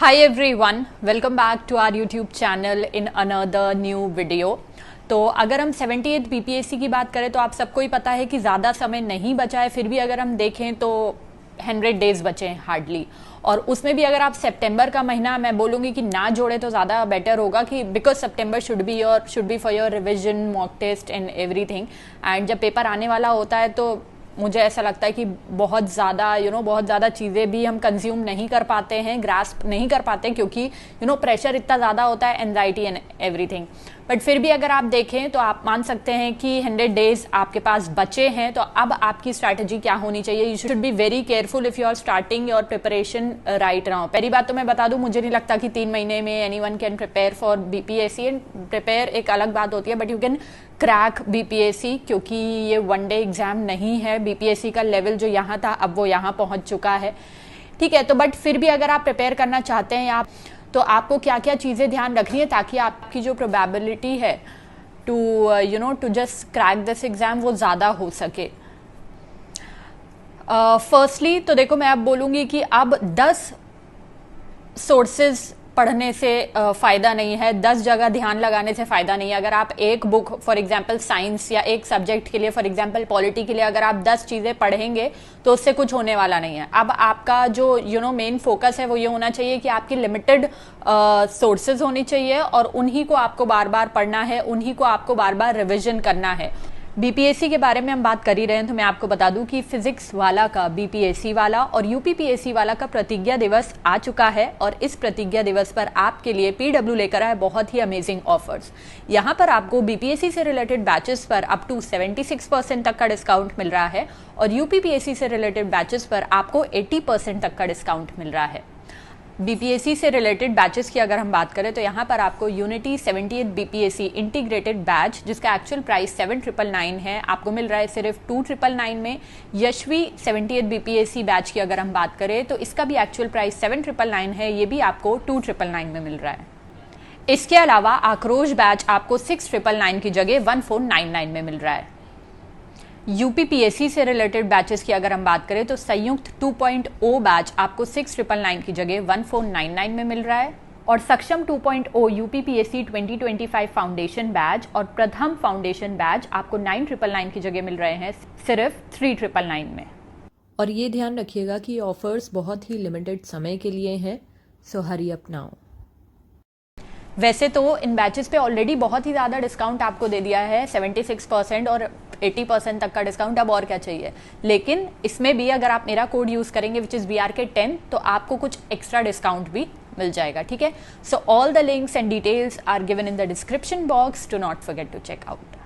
Hi everyone, welcome back to our YouTube channel in another new video। तो अगर हम 78 BPSC की बात करें तो आप सबको ही पता है कि ज़्यादा समय नहीं बचा है, फिर भी अगर हम देखें तो 100 डेज बचे हैं हार्डली। और उसमें भी अगर आप सितंबर का महीना मैं बोलूँगी कि ना जोड़े तो ज़्यादा बेटर होगा, कि because September should be for your revision, mock test and everything. And जब पेपर आने वाला होता है तो मुझे ऐसा लगता है कि बहुत ज़्यादा चीज़ें भी हम कंज्यूम नहीं कर पाते हैं, ग्रास्प नहीं कर पाते, क्योंकि प्रेशर इतना ज़्यादा होता है, एंजाइटी एंड एवरीथिंग। बट फिर भी अगर आप देखें तो आप मान सकते हैं कि 100 डेज आपके पास बचे हैं। तो अब आपकी स्ट्रैटेजी क्या होनी चाहिए? You should be very careful if you are starting your preparation right now. पहली बात तो मैं बता दूं, मुझे नहीं लगता कि 3 महीने में anyone can prepare for BPSC. And prepare एक अलग बात होती है, but you can crack BPSC, क्योंकि ये वन डे एग्जाम नहीं है। बीपीएससी का लेवल जो यहाँ था अब वो यहाँ पहुँच चुका है, ठीक है। तो बट फिर भी अगर आप प्रिपेयर करना चाहते हैं तो आपको क्या क्या चीज़ें ध्यान रखनी है ताकि आपकी जो प्रोबेबिलिटी है to just crack this exam वो ज़्यादा हो सके। फर्स्टली तो देखो, मैं अब बोलूँगी कि अब 10 सोर्सेज पढ़ने से फ़ायदा नहीं है, 10 जगह ध्यान लगाने से फ़ायदा नहीं है। अगर आप एक बुक फॉर एग्जांपल साइंस या एक सब्जेक्ट के लिए फॉर एग्जांपल पॉलिटी के लिए अगर आप 10 चीज़ें पढ़ेंगे तो उससे कुछ होने वाला नहीं है। अब आपका जो मेन फोकस है वो ये होना चाहिए कि आपकी लिमिटेड सोर्सेज होनी चाहिए और उन्हीं को आपको बार बार पढ़ना है, उन्हीं को आपको बार बार रिविजन करना है। बीपीएससी के बारे में हम बात कर ही रहे हैं तो मैं आपको बता दूं कि फिजिक्स वाला का, बीपीएससी वाला और यूपीपीएससी वाला का प्रतिज्ञा दिवस आ चुका है। और इस प्रतिज्ञा दिवस पर आपके लिए पीडब्ल्यू लेकर आए बहुत ही अमेजिंग ऑफर्स। यहाँ पर आपको बीपीएससी से रिलेटेड बैचेस पर अप टू 76% तक का डिस्काउंट मिल रहा है और यूपीपीएससी से रिलेटेड बैचेस पर आपको 80% तक का डिस्काउंट मिल रहा है। बीपीएससी से रिलेटेड बैचेस की अगर हम बात करें तो यहाँ पर आपको यूनिटी 78 बीपीएससी इंटीग्रेटेड बैच, जिसका एक्चुअल प्राइस 7,999 है, आपको मिल रहा है सिर्फ 2,999 में। यशवी 78 बीपीएससी बैच की अगर हम बात करें तो इसका भी एक्चुअल प्राइस 7,999 है, ये भी आपको 2,999 में मिल रहा है। इसके अलावा आक्रोश बैच आपको 6,999 की जगह 1,499 में मिल रहा है। यूपीपीएससी से रिलेटेड बैचेस की अगर हम बात करें तो संयुक्त 2.0 बैच आपको 6,999 की जगह 1,499 में मिल रहा है और सक्षम 2.0 यूपीपीएससी 2025 फाउंडेशन बैच और प्रथम फाउंडेशन बैच आपको 9,999 की जगह मिल रहे हैं सिर्फ 3,999 में। और ये ध्यान रखिएगा कि ऑफर्स बहुत ही लिमिटेड समय के लिए हैं, सो हरी अप नाउ। वैसे तो इन बैचेस पे ऑलरेडी बहुत ही ज़्यादा डिस्काउंट आपको दे दिया है, 76% और 80% तक का डिस्काउंट, अब और क्या चाहिए। लेकिन इसमें भी अगर आप मेरा कोड यूज़ करेंगे विच इज़ BRK10 तो आपको कुछ एक्स्ट्रा डिस्काउंट भी मिल जाएगा, ठीक है। So all the links and details are given in the description box, do not forget to check out.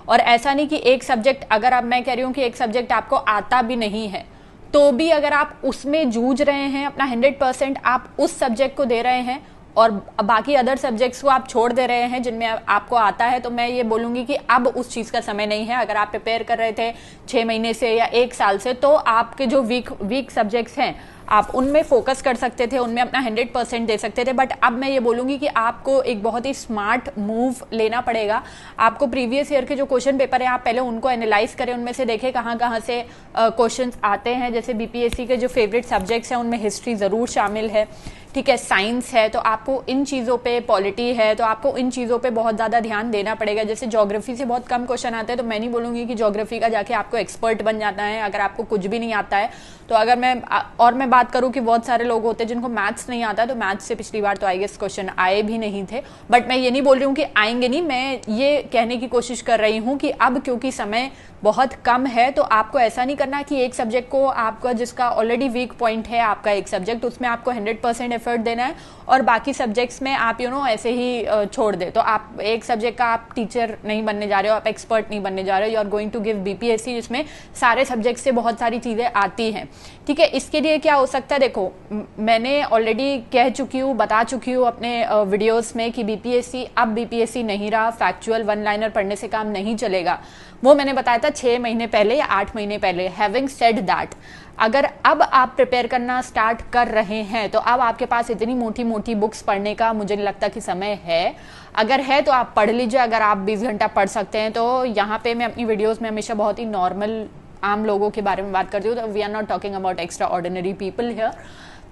और ऐसा नहीं कि एक सब्जेक्ट, अगर अब मैं कह रही हूँ कि एक सब्जेक्ट आपको आता भी नहीं है तो भी अगर आप उसमें जूझ रहे हैं, अपना 100% आप उस सब्जेक्ट को दे रहे हैं और बाकी अदर सब्जेक्ट्स को आप छोड़ दे रहे हैं जिनमें आपको आता है, तो मैं ये बोलूँगी कि अब उस चीज़ का समय नहीं है। अगर आप प्रिपेयर कर रहे थे 6 महीने से या 1 साल से तो आपके जो वीक सब्जेक्ट्स हैं आप उनमें फोकस कर सकते थे, उनमें अपना 100% दे सकते थे। बट अब मैं ये बोलूँगी कि आपको एक बहुत ही स्मार्ट मूव लेना पड़ेगा। आपको प्रीवियस ईयर के जो क्वेश्चन पेपर हैं आप पहले उनको एनालाइज करें, उनमें से देखें कहाँ से क्वेश्चन आते हैं। जैसे बीपीएससी के जो फेवरेट सब्जेक्ट्स हैं उनमें हिस्ट्री ज़रूर शामिल है, ठीक है, साइंस है, तो आपको इन चीज़ों पे, पॉलिटी है तो आपको इन चीज़ों पे बहुत ज़्यादा ध्यान देना पड़ेगा। जैसे ज्योग्राफी से बहुत कम क्वेश्चन आते हैं तो मैं नहीं बोलूँगी कि ज्योग्राफी का जाके आपको एक्सपर्ट बन जाना है अगर आपको कुछ भी नहीं आता है। तो अगर मैं बात करूँ कि बहुत सारे लोग होते हैं जिनको मैथ्स नहीं आता, तो मैथ्स से पिछली बार तो आई गेस क्वेश्चन आए भी नहीं थे। बट मैं ये नहीं बोल रही हूँ कि आएंगे नहीं, मैं ये कहने की कोशिश कर रही हूँ कि अब क्योंकि समय बहुत कम है तो आपको ऐसा नहीं करना कि एक सब्जेक्ट को आपका, जिसका ऑलरेडी वीक पॉइंट है आपका एक सब्जेक्ट, उसमें आपको 100% एफर्ट देना है और बाकी सब्जेक्ट्स में आप ऐसे ही छोड़ दे। तो आप एक सब्जेक्ट का आप टीचर नहीं बनने जा रहे हो, आप एक्सपर्ट नहीं बनने जा रहे हो, you are going to give BPSC जिसमें सारे सब्जेक्ट से बहुत सारी चीज़ें आती हैं, ठीक है। इसके लिए क्या हो सकता है, देखो मैंने ऑलरेडी कह चुकी हूँ, बता चुकी हूँ अपने वीडियोस में कि बीपीएससी अब बीपीएससी नहीं रहा, फैक्चुअल वन लाइनर पढ़ने से काम नहीं चलेगा। वो मैंने बताया था 6 महीने पहले या 8 महीने पहले। हैविंग सेड दैट, अगर अब आप प्रिपेयर करना स्टार्ट कर रहे हैं तो अब आपके पास इतनी मोटी मोटी बुक्स पढ़ने का मुझे नहीं लगता कि समय है। अगर है तो आप पढ़ लीजिए, अगर आप 20 घंटा पढ़ सकते हैं तो। यहाँ पे मैं अपनी वीडियोस में हमेशा बहुत ही नॉर्मल आम लोगों के बारे में बात करती हूँ, तो we are not talking about extraordinary people here.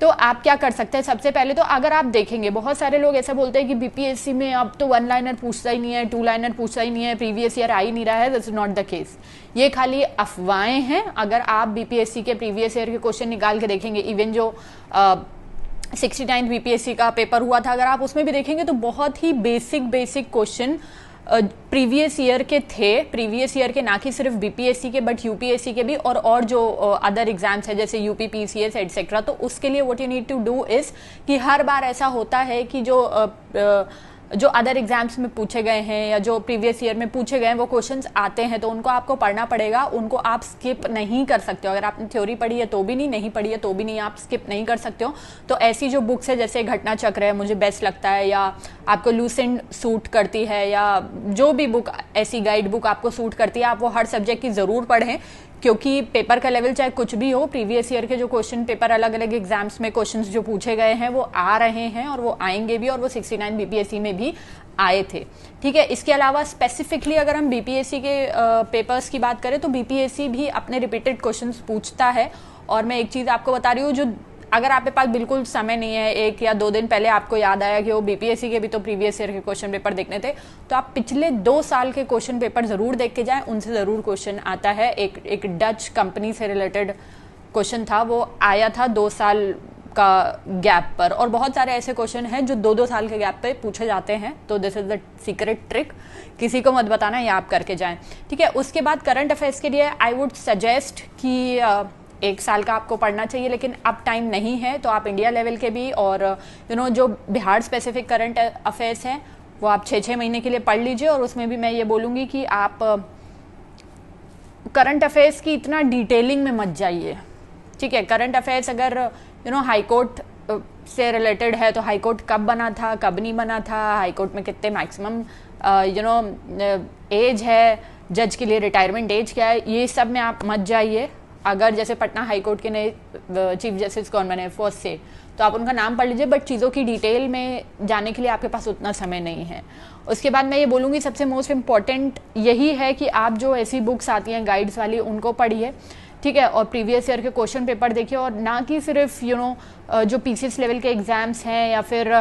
तो आप क्या कर सकते हैं, सबसे पहले तो अगर आप देखेंगे बहुत सारे लोग ऐसा बोलते हैं कि बीपीएससी में अब तो 1 लाइनर पूछता ही नहीं है, 2 लाइनर पूछता ही नहीं है, प्रीवियस ईयर आ ही नहीं रहा है। This is not the case, ये खाली अफवाहें हैं। अगर आप बीपीएससी के प्रीवियस ईयर के क्वेश्चन निकाल के देखेंगे, इवन जो 69 बीपीएससी का पेपर हुआ था, अगर आप उसमें भी देखेंगे तो बहुत ही बेसिक क्वेश्चन प्रीवियस ईयर के थे, प्रीवियस ईयर के, ना कि सिर्फ बीपीएससी के बट यूपीएससी के भी, और जो अदर एग्जाम्स है जैसे यूपी पीसीएस एटसेट्रा। तो उसके लिए what you need to do is कि हर बार ऐसा होता है कि जो अदर एग्जाम्स में पूछे गए हैं या जो प्रीवियस ईयर में पूछे गए हैं वो क्वेश्चंस आते हैं, तो उनको आपको पढ़ना पड़ेगा, उनको आप स्किप नहीं कर सकते हो। अगर आपने थ्योरी पढ़ी है तो भी नहीं पढ़ी है तो भी नहीं, आप स्किप नहीं कर सकते हो। तो ऐसी जो बुक्स है जैसे घटना चक्र है, मुझे बेस्ट लगता है, या आपको लूसेंट सूट करती है, या जो भी बुक ऐसी गाइड बुक आपको सूट करती है, आप वो हर सब्जेक्ट की ज़रूर पढ़ें, क्योंकि पेपर का लेवल चाहे कुछ भी हो, प्रीवियस ईयर के जो क्वेश्चन पेपर अलग अलग एग्जाम्स में क्वेश्चंस जो पूछे गए हैं वो आ रहे हैं और वो आएंगे भी, और वो 69 बीपीएससी में भी आए थे। ठीक है, इसके अलावा स्पेसिफिकली अगर हम बीपीएससी के पेपर्स की बात करें तो बीपीएससी भी अपने रिपीटेड क्वेश्चंस पूछता है। और मैं एक चीज़ आपको बता रही हूँ, जो अगर आपके पास बिल्कुल समय नहीं है, 1 या 2 दिन पहले आपको याद आया कि वो बीपीएससी के भी तो प्रीवियस ईयर के क्वेश्चन पेपर देखने थे, तो आप पिछले 2 साल के क्वेश्चन पेपर जरूर देख के जाएं, उनसे जरूर क्वेश्चन आता है। एक डच कंपनी से रिलेटेड क्वेश्चन था, वो आया था 2 साल का गैप पर, और बहुत सारे ऐसे क्वेश्चन हैं जो 2-2 साल के गैप पे पूछे जाते हैं। तो this is the secret trick, किसी को मत बताना, ये आप करके जाएं। ठीक है, उसके बाद करंट अफेयर्स के लिए आई वुड सजेस्ट कि 1 साल का आपको पढ़ना चाहिए, लेकिन अब टाइम नहीं है तो आप इंडिया लेवल के भी और जो बिहार स्पेसिफिक करंट अफेयर्स हैं वो आप 6-6 महीने के लिए पढ़ लीजिए। और उसमें भी मैं ये बोलूँगी कि आप करंट अफेयर्स की इतना डिटेलिंग में मत जाइए। ठीक है, करंट अफेयर्स अगर हाई कोर्ट से रिलेटेड है तो हाई कोर्ट कब बना था, कब नहीं बना था, हाई कोर्ट में कितने मैक्सिमम एज है, जज के लिए रिटायरमेंट एज क्या है, ये सब में आप मत जाइए। अगर जैसे पटना हाई कोर्ट के नए चीफ जस्टिस कौन बने फर्स्ट से, तो आप उनका नाम पढ़ लीजिए, बट चीज़ों की डिटेल में जाने के लिए आपके पास उतना समय नहीं है। उसके बाद मैं ये बोलूँगी सबसे मोस्ट इम्पॉर्टेंट यही है कि आप जो ऐसी बुक्स आती हैं गाइड्स वाली उनको पढ़िए। ठीक है, और प्रीवियस ईयर के क्वेश्चन पेपर देखिए, और ना कि सिर्फ जो पीसीएस लेवल के एग्जाम्स हैं या फिर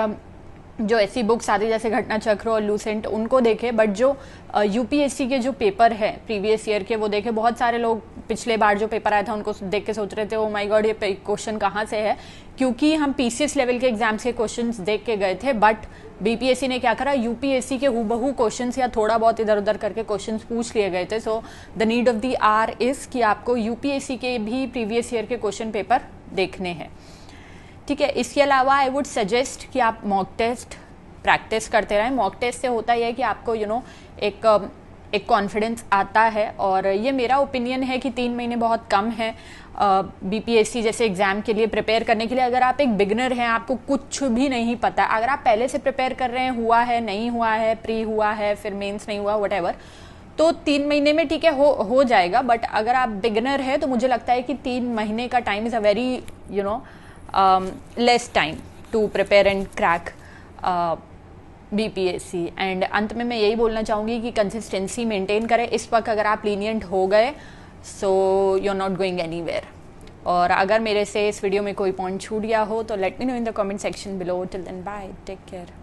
जो ऐसी बुक्स आती है जैसे घटना चक्र और लूसेंट, उनको देखें, बट जो यूपीएससी के जो पेपर है प्रीवियस ईयर के वो देखें। बहुत सारे लोग पिछले बार जो पेपर आया था उनको देख के सोच रहे थे ओ माय गॉड ये क्वेश्चन कहाँ से है, क्योंकि हम पीसीएस लेवल के एग्जाम्स के क्वेश्चंस देख के गए थे, बट बीपीएससी ने क्या करा, यूपीएससी के हूबहू क्वेश्चंस या थोड़ा बहुत इधर उधर करके क्वेश्चंस पूछ लिए गए थे। So the need of the hour is कि आपको यूपीएससी के भी प्रीवियस ईयर के क्वेश्चन पेपर देखने हैं। ठीक है, इसके अलावा आई वुड सजेस्ट कि आप मॉक टेस्ट प्रैक्टिस करते रहें। मॉक टेस्ट से होता है कि आपको एक कॉन्फिडेंस आता है, और ये मेरा ओपिनियन है कि 3 महीने बहुत कम है बीपीएससी जैसे एग्जाम के लिए प्रिपेयर करने के लिए। अगर आप एक बिगनर हैं, आपको कुछ भी नहीं पता, अगर आप पहले से प्रिपेयर कर रहे हैं, हुआ है नहीं हुआ है, प्री हुआ है, फिर मेंस नहीं हुआ, व्हाटएवर, तो 3 महीने में ठीक है हो जाएगा। बट अगर आप बिगनर है तो मुझे लगता है कि 3 महीने का time is a very less time to prepare and crack BPSC. And अंत में मैं यही बोलना चाहूँगी कि कंसिस्टेंसी मेंटेन करें। इस वक्त अगर आप लीनियंट हो गए so you are not going anywhere. और अगर मेरे से इस वीडियो में कोई पॉइंट छूट गया हो तो let me know in the comment section below. Till then bye, take care.